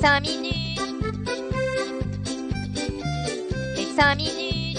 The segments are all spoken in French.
5 minutes. Les 5 minutes.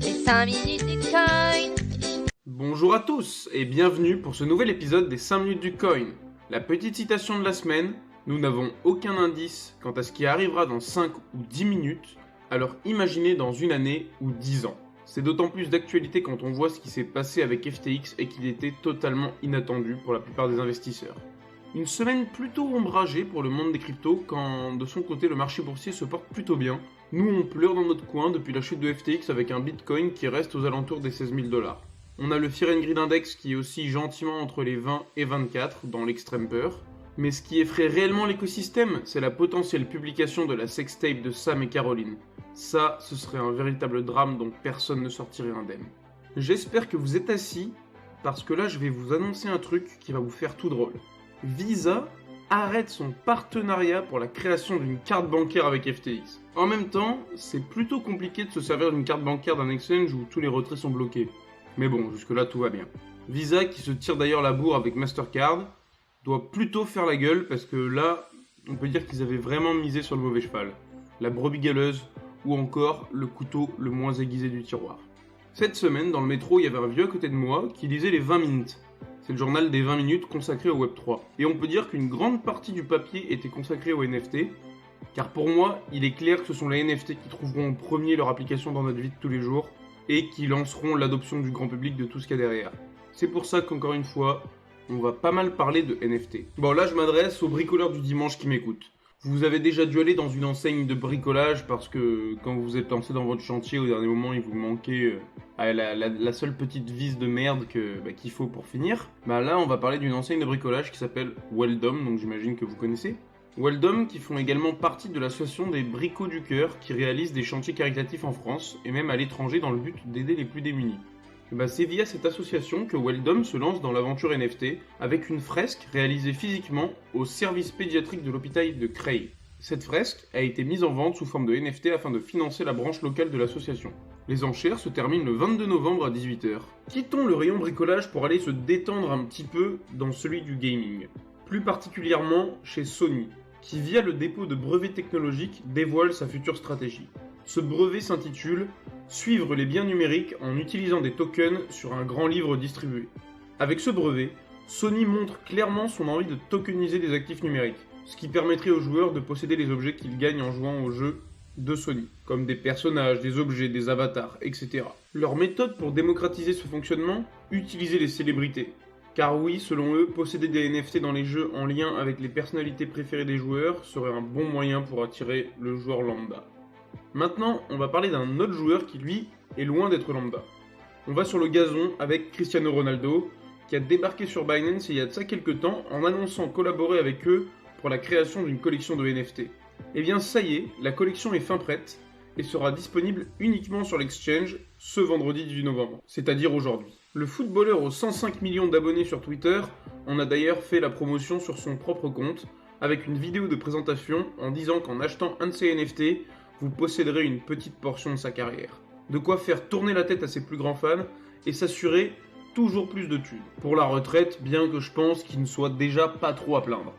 Les 5 minutes du coin. Bonjour à tous et bienvenue pour ce nouvel épisode des 5 minutes du coin. La petite citation de la semaine, nous n'avons aucun indice quant à ce qui arrivera dans 5 ou 10 minutes, alors imaginez dans une année ou 10 ans. C'est d'autant plus d'actualité quand on voit ce qui s'est passé avec FTX et qu'il était totalement inattendu pour la plupart des investisseurs. Une semaine plutôt ombragée pour le monde des cryptos quand de son côté le marché boursier se porte plutôt bien. Nous on pleure dans notre coin depuis la chute de FTX avec un bitcoin qui reste aux alentours des 16 000 $. On a le Fear and Greed Index qui est aussi gentiment entre les 20 et 24 dans l'extrême peur. Mais ce qui effraie réellement l'écosystème, c'est la potentielle publication de la sextape de Sam et Caroline. Ça, ce serait un véritable drame dont personne ne sortirait indemne. J'espère que vous êtes assis, parce que là je vais vous annoncer un truc qui va vous faire tout drôle. Visa arrête son partenariat pour la création d'une carte bancaire avec FTX. En même temps, c'est plutôt compliqué de se servir d'une carte bancaire d'un exchange où tous les retraits sont bloqués. Mais bon, jusque là tout va bien. Visa, qui se tire d'ailleurs la bourre avec Mastercard, doit plutôt faire la gueule parce que là, on peut dire qu'ils avaient vraiment misé sur le mauvais cheval. La brebis galeuse ou encore le couteau le moins aiguisé du tiroir. Cette semaine, dans le métro, il y avait un vieux à côté de moi qui lisait les 20 minutes. C'est le journal des 20 minutes consacré au Web3. Et on peut dire qu'une grande partie du papier était consacrée aux NFT, car pour moi, il est clair que ce sont les NFT qui trouveront en premier leur application dans notre vie de tous les jours et qui lanceront l'adoption du grand public de tout ce qu'il y a derrière. C'est pour ça qu'encore une fois, on va pas mal parler de NFT. Bon, là je m'adresse aux bricoleurs du dimanche qui m'écoutent. Vous avez déjà dû aller dans une enseigne de bricolage parce que quand vous êtes lancé dans votre chantier, au dernier moment, il vous manquait la seule petite vis de merde qu'il faut pour finir. Là, on va parler d'une enseigne de bricolage qui s'appelle Weldom, donc j'imagine que vous connaissez. Weldom qui font également partie de l'association des Bricots du Cœur qui réalisent des chantiers caritatifs en France et même à l'étranger dans le but d'aider les plus démunis. C'est via cette association que Weldom se lance dans l'aventure NFT avec une fresque réalisée physiquement au service pédiatrique de l'hôpital de Creil. Cette fresque a été mise en vente sous forme de NFT afin de financer la branche locale de l'association. Les enchères se terminent le 22 novembre à 18h. Quittons le rayon bricolage pour aller se détendre un petit peu dans celui du gaming. Plus particulièrement chez Sony, qui via le dépôt de brevets technologiques dévoile sa future stratégie. Ce brevet s'intitule « Suivre les biens numériques en utilisant des tokens sur un grand livre distribué ». Avec ce brevet, Sony montre clairement son envie de tokeniser des actifs numériques, ce qui permettrait aux joueurs de posséder les objets qu'ils gagnent en jouant aux jeux de Sony, comme des personnages, des objets, des avatars, etc. Leur méthode pour démocratiser ce fonctionnement, utiliser les célébrités. Car oui, selon eux, posséder des NFT dans les jeux en lien avec les personnalités préférées des joueurs serait un bon moyen pour attirer le joueur lambda. Maintenant, on va parler d'un autre joueur qui, lui, est loin d'être lambda. On va sur le gazon avec Cristiano Ronaldo, qui a débarqué sur Binance il y a de ça quelques temps en annonçant collaborer avec eux pour la création d'une collection de NFT. Et bien ça y est, la collection est fin prête et sera disponible uniquement sur l'exchange ce vendredi 18 novembre, c'est-à-dire aujourd'hui. Le footballeur aux 105 millions d'abonnés sur Twitter en a d'ailleurs fait la promotion sur son propre compte avec une vidéo de présentation en disant qu'en achetant un de ses NFT, vous posséderez une petite portion de sa carrière. De quoi faire tourner la tête à ses plus grands fans et s'assurer toujours plus de thunes. Pour la retraite, bien que je pense qu'il ne soit déjà pas trop à plaindre.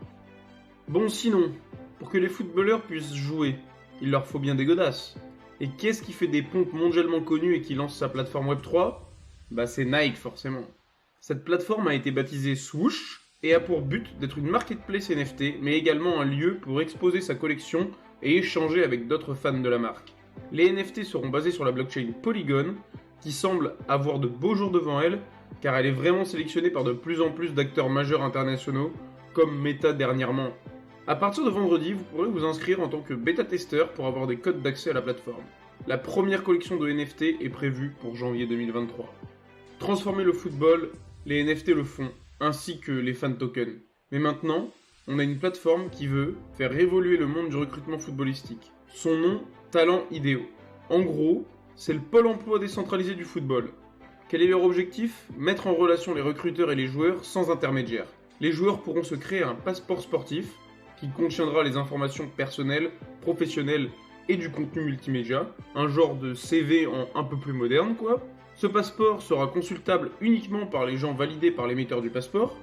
Bon sinon, pour que les footballeurs puissent jouer, il leur faut bien des godasses. Et qu'est-ce qui fait des pompes mondialement connues et qui lance sa plateforme Web3 ? C'est Nike forcément. Cette plateforme a été baptisée Swoosh et a pour but d'être une marketplace NFT, mais également un lieu pour exposer sa collection et échanger avec d'autres fans de la marque. Les NFT seront basés sur la blockchain Polygon, qui semble avoir de beaux jours devant elle, car elle est vraiment sélectionnée par de plus en plus d'acteurs majeurs internationaux, comme Meta dernièrement. À partir de vendredi, vous pourrez vous inscrire en tant que bêta-testeur pour avoir des codes d'accès à la plateforme. La première collection de NFT est prévue pour janvier 2023. Transformer le football, les NFT le font, ainsi que les fan tokens. Mais maintenant, on a une plateforme qui veut faire évoluer le monde du recrutement footballistique. Son nom, Talent Idéo. En gros, c'est le pôle emploi décentralisé du football. Quel est leur objectif ? Mettre en relation les recruteurs et les joueurs sans intermédiaire. Les joueurs pourront se créer un passeport sportif qui contiendra les informations personnelles, professionnelles et du contenu multimédia, un genre de CV en un peu plus moderne quoi. Ce passeport sera consultable uniquement par les gens validés par l'émetteur du passeport,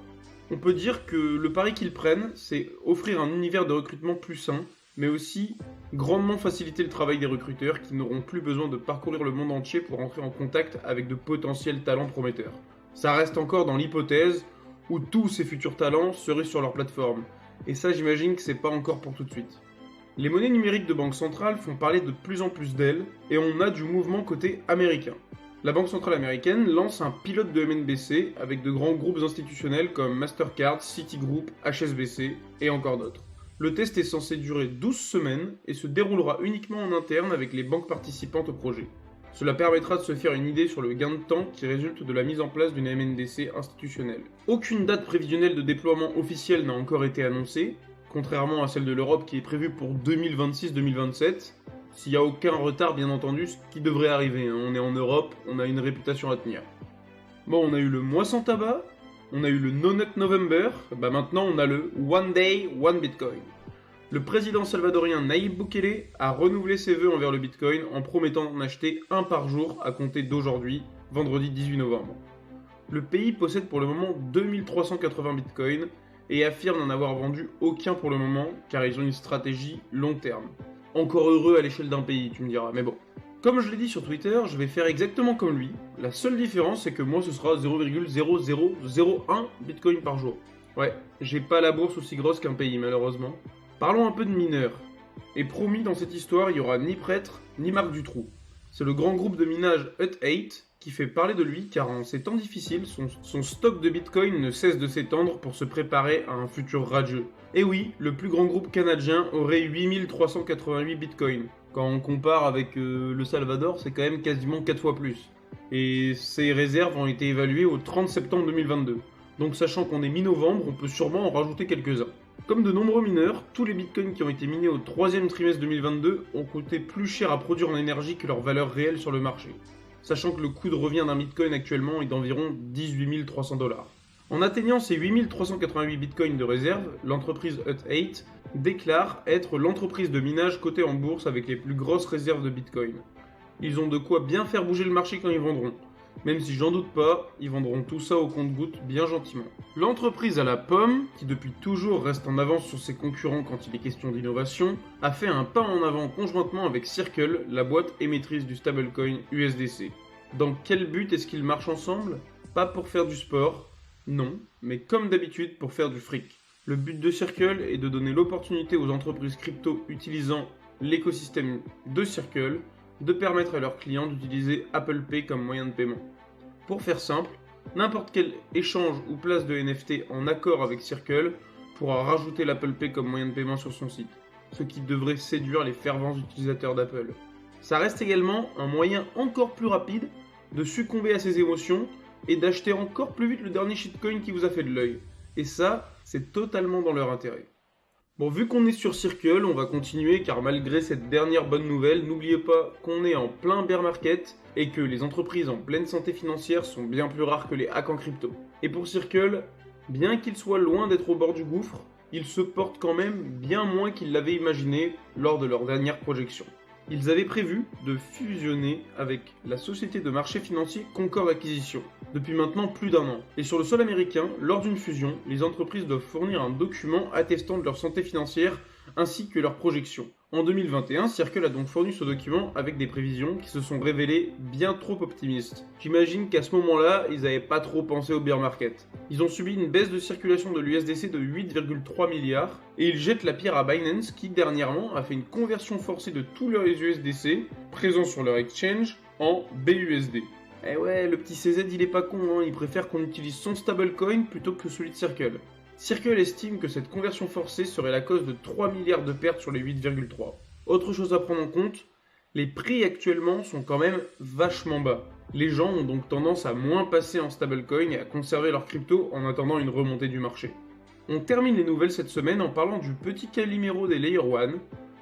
On peut dire que le pari qu'ils prennent, c'est offrir un univers de recrutement plus sain, mais aussi grandement faciliter le travail des recruteurs qui n'auront plus besoin de parcourir le monde entier pour entrer en contact avec de potentiels talents prometteurs. Ça reste encore dans l'hypothèse où tous ces futurs talents seraient sur leur plateforme, et ça j'imagine que c'est pas encore pour tout de suite. Les monnaies numériques de banque centrale font parler de plus en plus d'elles, et on a du mouvement côté américain. La Banque centrale américaine lance un pilote de MNBC avec de grands groupes institutionnels comme Mastercard, Citigroup, HSBC et encore d'autres. Le test est censé durer 12 semaines et se déroulera uniquement en interne avec les banques participantes au projet. Cela permettra de se faire une idée sur le gain de temps qui résulte de la mise en place d'une MNDC institutionnelle. Aucune date prévisionnelle de déploiement officielle n'a encore été annoncée, contrairement à celle de l'Europe qui est prévue pour 2026-2027, s'il n'y a aucun retard bien entendu, ce qui devrait arriver, hein. On est en Europe, on a une réputation à tenir. Bon, on a eu le mois sans tabac, on a eu le No Nut November, maintenant on a le One Day, One Bitcoin. Le président salvadorien Nayib Bukele a renouvelé ses vœux envers le Bitcoin en promettant d'en acheter un par jour à compter d'aujourd'hui, vendredi 18 novembre. Le pays possède pour le moment 2380 Bitcoins et affirme n'en avoir vendu aucun pour le moment car ils ont une stratégie long terme. Encore heureux à l'échelle d'un pays, tu me diras, mais bon. Comme je l'ai dit sur Twitter, je vais faire exactement comme lui. La seule différence, c'est que moi, ce sera 0,0001 Bitcoin par jour. Ouais, j'ai pas la bourse aussi grosse qu'un pays, malheureusement. Parlons un peu de mineurs. Et promis, dans cette histoire, il y aura ni prêtre, ni Marc Dutroux. C'est le grand groupe de minage Hut 8 qui fait parler de lui, car en ces temps difficiles, son stock de Bitcoin ne cesse de s'étendre pour se préparer à un futur radieux. Et oui, le plus grand groupe canadien aurait 8388 Bitcoin. Quand on compare avec le Salvador, c'est quand même quasiment 4 fois plus. Et ces réserves ont été évaluées au 30 septembre 2022. Donc sachant qu'on est mi-novembre, on peut sûrement en rajouter quelques-uns. Comme de nombreux mineurs, tous les bitcoins qui ont été minés au 3e trimestre 2022 ont coûté plus cher à produire en énergie que leur valeur réelle sur le marché. Sachant que le coût de revient d'un bitcoin actuellement est d'environ 18 300 $. En atteignant ces 8388 bitcoins de réserve, l'entreprise Hut 8 déclare être l'entreprise de minage cotée en bourse avec les plus grosses réserves de bitcoin. Ils ont de quoi bien faire bouger le marché quand ils vendront. Même si j'en doute pas, ils vendront tout ça au compte-gouttes bien gentiment. L'entreprise à la pomme, qui depuis toujours reste en avance sur ses concurrents quand il est question d'innovation, a fait un pas en avant conjointement avec Circle, la boîte émettrice du stablecoin USDC. Dans quel but est-ce qu'ils marchent ensemble? Pas pour faire du sport, non, mais comme d'habitude pour faire du fric. Le but de Circle est de donner l'opportunité aux entreprises crypto utilisant l'écosystème de Circle de permettre à leurs clients d'utiliser Apple Pay comme moyen de paiement. Pour faire simple, n'importe quel échange ou place de NFT en accord avec Circle pourra rajouter l'Apple Pay comme moyen de paiement sur son site, ce qui devrait séduire les fervents utilisateurs d'Apple. Ça reste également un moyen encore plus rapide de succomber à ses émotions et d'acheter encore plus vite le dernier shitcoin qui vous a fait de l'œil. Et ça, c'est totalement dans leur intérêt. Bon, vu qu'on est sur Circle, on va continuer car malgré cette dernière bonne nouvelle, n'oubliez pas qu'on est en plein bear market et que les entreprises en pleine santé financière sont bien plus rares que les hacks en crypto. Et pour Circle, bien qu'ils soient loin d'être au bord du gouffre, ils se portent quand même bien moins qu'ils l'avaient imaginé lors de leur dernière projection. Ils avaient prévu de fusionner avec la société de marché financier Concord Acquisition depuis maintenant plus d'un an. Et sur le sol américain, lors d'une fusion, les entreprises doivent fournir un document attestant de leur santé financière ainsi que leurs projections. En 2021, Circle a donc fourni ce document avec des prévisions qui se sont révélées bien trop optimistes. J'imagine qu'à ce moment-là, ils n'avaient pas trop pensé au bear market. Ils ont subi une baisse de circulation de l'USDC de 8,3 milliards et ils jettent la pierre à Binance qui dernièrement a fait une conversion forcée de tous leurs USDC présents sur leur exchange en BUSD. Eh ouais, le petit CZ il est pas con, hein. Il préfère qu'on utilise son stablecoin plutôt que celui de Circle. Circle estime que cette conversion forcée serait la cause de 3 milliards de pertes sur les 8,3. Autre chose à prendre en compte, les prix actuellement sont quand même vachement bas. Les gens ont donc tendance à moins passer en stablecoin et à conserver leur crypto en attendant une remontée du marché. On termine les nouvelles cette semaine en parlant du petit Calimero des Layer 1,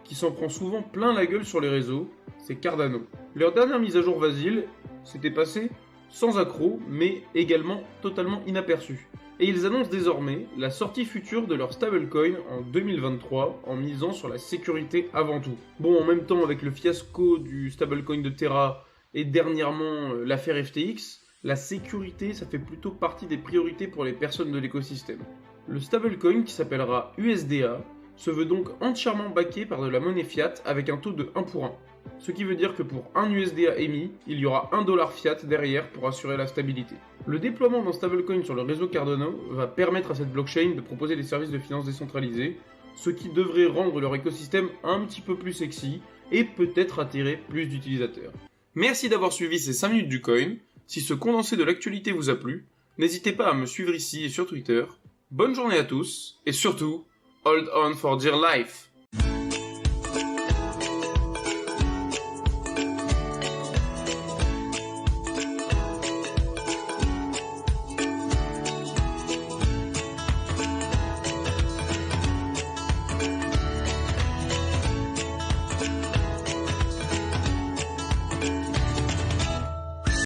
qui s'en prend souvent plein la gueule sur les réseaux, c'est Cardano. Leur dernière mise à jour Vasil s'était passée sans accroc, mais également totalement inaperçue. Et ils annoncent désormais la sortie future de leur stablecoin en 2023 en misant sur la sécurité avant tout. Bon, en même temps avec le fiasco du stablecoin de Terra et dernièrement l'affaire FTX, la sécurité, ça fait plutôt partie des priorités pour les personnes de l'écosystème. Le stablecoin, qui s'appellera USDA, se veut donc entièrement backé par de la monnaie fiat avec un taux de 1 pour 1. Ce qui veut dire que pour un USDA émis, il y aura $1 fiat derrière pour assurer la stabilité. Le déploiement d'un stablecoin sur le réseau Cardano va permettre à cette blockchain de proposer des services de finances décentralisés, ce qui devrait rendre leur écosystème un petit peu plus sexy et peut-être attirer plus d'utilisateurs. Merci d'avoir suivi ces 5 minutes du coin. Si ce condensé de l'actualité vous a plu, n'hésitez pas à me suivre ici et sur Twitter. Bonne journée à tous, et surtout, hold on for dear life!